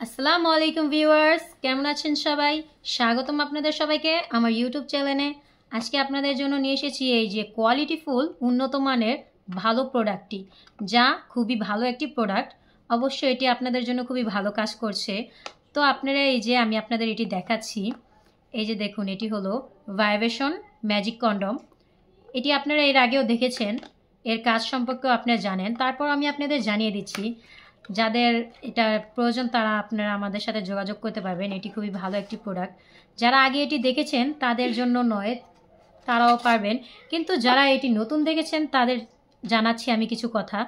আসসালামু আলাইকুম ভিউয়ার্স, কেমন আছেন সবাই? স্বাগতম আপনাদের সবাইকে আমার ইউটিউব চ্যানেলে। আজকে আপনাদের জন্য নিয়ে এসেছি এই যে কোয়ালিটিফুল উন্নত মানের ভালো প্রোডাক্টটি, যা খুবই ভালো একটি প্রোডাক্ট। অবশ্যই এটি আপনাদের জন্য খুবই ভালো কাজ করছে। তো আপনারা এই যে আমি আপনাদের এটি দেখাচ্ছি। এই যে দেখুন, এটি হলো ভাইব্রেশন ম্যাজিক কন্ডম। এটি আপনারা এর আগেও দেখেছেন, এর কাজ সম্পর্কেও আপনারা জানেন। তারপর আমি আপনাদের জানিয়ে দিচ্ছি, যাদের এটা প্রয়োজন তারা আপনারা আমাদের সাথে যোগাযোগ করতে পারবেন। এটি খুবই ভালো একটি প্রোডাক্ট। যারা আগে এটি দেখেছেন তাদের জন্য নয়, তারাও পারবেন, কিন্তু যারা এটি নতুন দেখেছেন তাদের জানাচ্ছি আমি কিছু কথা।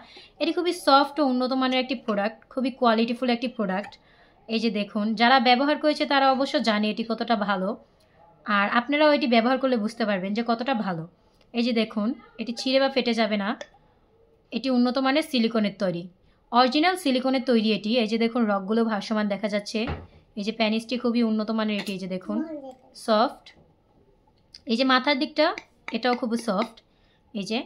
এটি খুবই সফট ও উন্নত মানের একটি প্রোডাক্ট, খুবই কোয়ালিটিফুল একটি প্রোডাক্ট। এই যে দেখুন, যারা ব্যবহার করেছে তারা অবশ্য জানে এটি কতটা ভালো, আর আপনারাও এটি ব্যবহার করলে বুঝতে পারবেন যে কতটা ভালো। এই যে দেখুন, এটি ছিঁড়ে বা ফেটে যাবে না। এটি উন্নত মানের সিলিকনের তৈরি, অরিজিনাল সিলিকনের তৈরি এটি। এই যে দেখুন, রকগুলো ভাসমান দেখা যাচ্ছে। এই যে প্যানিসটি খুবই উন্নত মানের এটি। এই যে দেখুন, সফট। এই যে মাথার দিকটা, এটাও খুবই সফট। এই যে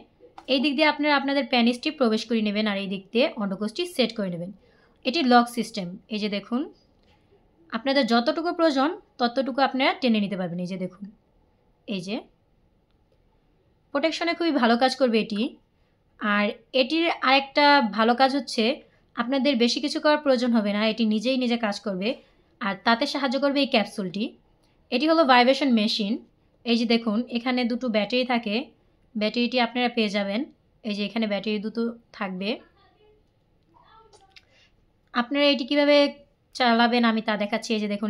এই দিক দিয়ে আপনারা আপনাদের প্যানিসটি প্রবেশ করে নেবেন, আর এই দিক দিয়ে অন্ডকোষটি সেট করে নেবেন। এটি লক সিস্টেম। এই যে দেখুন, আপনাদের যতটুকু প্রয়োজন ততটুকু আপনারা টেনে নিতে পারবেন। এই যে দেখুন, এই যে প্রোটেকশনে খুবই ভালো কাজ করবে এটি। আর এটির আরেকটা ভালো কাজ হচ্ছে, আপনাদের বেশি কিছু করার প্রয়োজন হবে না, এটি নিজেই নিজে কাজ করবে। আর তাতে সাহায্য করবে এই ক্যাপসুলটি। এটি হলো ভাইব্রেশন মেশিন। এই যে দেখুন, এখানে দুটো ব্যাটারি থাকে। ব্যাটারিটি আপনারা পেয়ে যাবেন। এই যে এখানে ব্যাটারি দুটো থাকবে। আপনারা এটি কিভাবে চালাবেন আমি তা দেখাচ্ছি। এই যে দেখুন,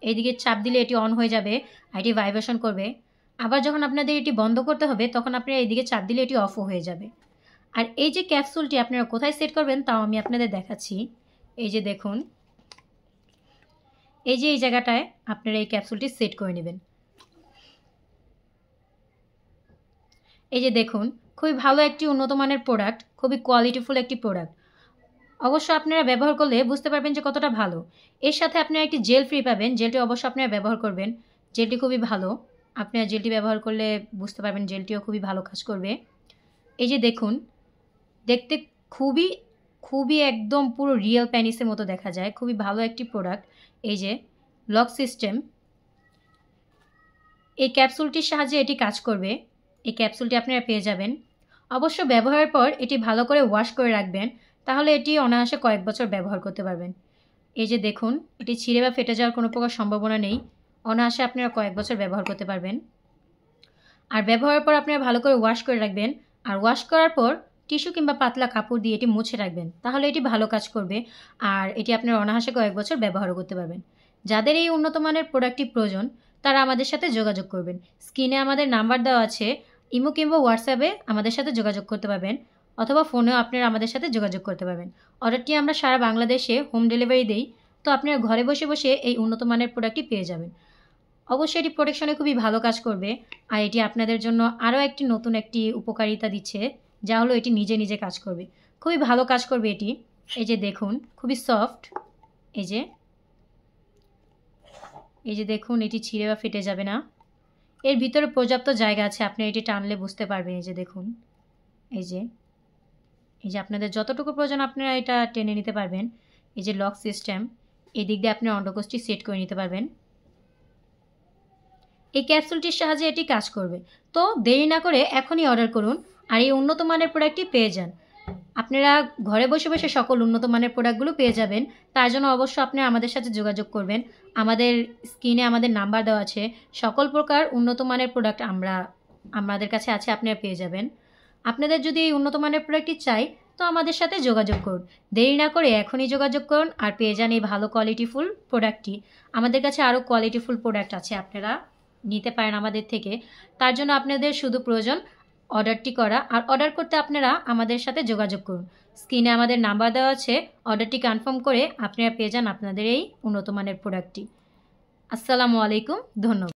এইদিকে চাপ দিলে এটি অন হয়ে যাবে, আর এটি ভাইব্রেশন করবে। আবার যখন আপনাদের এটি বন্ধ করতে হবে তখন আপনারা এইদিকে চাপ দিলে এটি অফও হয়ে যাবে। আর এই যে ক্যাপসুলটি আপনারা কোথায় সেট করবেন তাও আমি আপনাদের দেখাচ্ছি। এই যে দেখুন, এই যে এই জায়গাটায় আপনারা এই ক্যাপসুলটি সেট করে নেবেন। এই যে দেখুন, খুবই ভালো একটি উন্নত মানের প্রোডাক্ট, খুবই কোয়ালিটিফুল একটি প্রোডাক্ট। অবশ্য আপনারা ব্যবহার করলে বুঝতে পারবেন যে কতটা ভালো। এর সাথে আপনারা একটি জেল ফ্রি পাবেন, জেলটি অবশ্যই আপনারা ব্যবহার করবেন। জেলটি খুবই ভালো, আপনারা জেলটি ব্যবহার করলে বুঝতে পারবেন জেলটিও খুবই ভালো কাজ করবে। এই যে দেখুন, দেখতে খুবই খুবই একদম পুরো রিয়েল প্যানিসের মতো দেখা যায়, খুবই ভালো একটি প্রোডাক্ট। এই যে লক সিস্টেম, এই ক্যাপসুলটির সাহায্যে এটি কাজ করবে। এই ক্যাপসুলটি আপনারা পেয়ে যাবেন। অবশ্য ব্যবহারের পর এটি ভালো করে ওয়াশ করে রাখবেন, তাহলে এটি অনায়াসে কয়েক বছর ব্যবহার করতে পারবেন। এই যে দেখুন, এটি ছিঁড়ে বা ফেটে যাওয়ার কোনো প্রকার সম্ভাবনা নেই, অনায়াসে আপনারা কয়েক বছর ব্যবহার করতে পারবেন। আর ব্যবহারের পর আপনারা ভালো করে ওয়াশ করে রাখবেন, আর ওয়াশ করার পর টিস্যু কিংবা পাতলা কাপড় দিয়ে এটি মুছে রাখবেন, তাহলে এটি ভালো কাজ করবে। আর এটি আপনারা অনায়াসে কয়েক বছর ব্যবহারও করতে পারবেন। যাদের এই উন্নত মানের প্রোডাক্টটি প্রয়োজন তারা আমাদের সাথে যোগাযোগ করবেন। স্ক্রিনে আমাদের নাম্বার দেওয়া আছে, ইমো কিংবা হোয়াটসঅ্যাপে আমাদের সাথে যোগাযোগ করতে পারবেন, অথবা ফোনেও আপনারা আমাদের সাথে যোগাযোগ করতে পারবেন। অর্ডারটি আমরা সারা বাংলাদেশে হোম ডেলিভারি দিই, তো আপনারা ঘরে বসে বসে এই উন্নত মানের প্রোডাক্টটি পেয়ে যাবেন। অবশ্যই এটি প্রোটেকশনে খুবই ভালো কাজ করবে, আর এটি আপনাদের জন্য আরও একটি নতুন একটি উপকারিতা দিচ্ছে, যা হলো এটি নিজে নিজে কাজ করবে, খুবই ভালো কাজ করবে এটি। এই যে দেখুন, খুবই সফট। এই যে দেখুন, এটি ছিঁড়ে বা ফেটে যাবে না। এর ভিতরে পর্যাপ্ত জায়গা আছে, আপনি এটি টানলে বুঝতে পারবেন। এই যে দেখুন, এই যে আপনাদের যতটুকু প্রয়োজন আপনারা এটা টেনে নিতে পারবেন। এই যে লক সিস্টেম, এই দিক দিয়ে আপনি অন্ডকোষটি সেট করে নিতে পারবেন। এই ক্যাপসুলটির সাহায্যে এটি কাজ করবে। তো দেরি না করে এখনই অর্ডার করুন, আর এই উন্নত মানের প্রোডাক্টটি পেয়ে যান। আপনারা ঘরে বসে বসে সকল উন্নত মানের প্রোডাক্টগুলো পেয়ে যাবেন। তার জন্য অবশ্যই আপনারা আমাদের সাথে যোগাযোগ করবেন। আমাদের স্ক্রিনে আমাদের নাম্বার দেওয়া আছে। সকল প্রকার উন্নত মানের প্রোডাক্ট আমাদের কাছে আছে, আপনারা পেয়ে যাবেন। আপনাদের যদি এই উন্নত মানের প্রোডাক্টটি চাই তো আমাদের সাথে যোগাযোগ করুন। দেরি না করে এখনই যোগাযোগ করুন আর পেয়ে যান এই ভালো কোয়ালিটিফুল প্রোডাক্টটি। আমাদের কাছে আরও কোয়ালিটিফুল প্রোডাক্ট আছে, আপনারা নিতে পারেন আমাদের থেকে। তার জন্য আপনাদের শুধু প্রয়োজন অর্ডারটি করা, আর অর্ডার করতে আপনারা আমাদের সাথে যোগাযোগ করুন। স্ক্রিনে আমাদের নাম্বার দেওয়া আছে, অর্ডারটি কনফার্ম করে আপনারা পেয়ে যান আপনাদের এই উন্নত মানের প্রোডাক্টটি। আসসালামু আলাইকুম, ধন্যবাদ।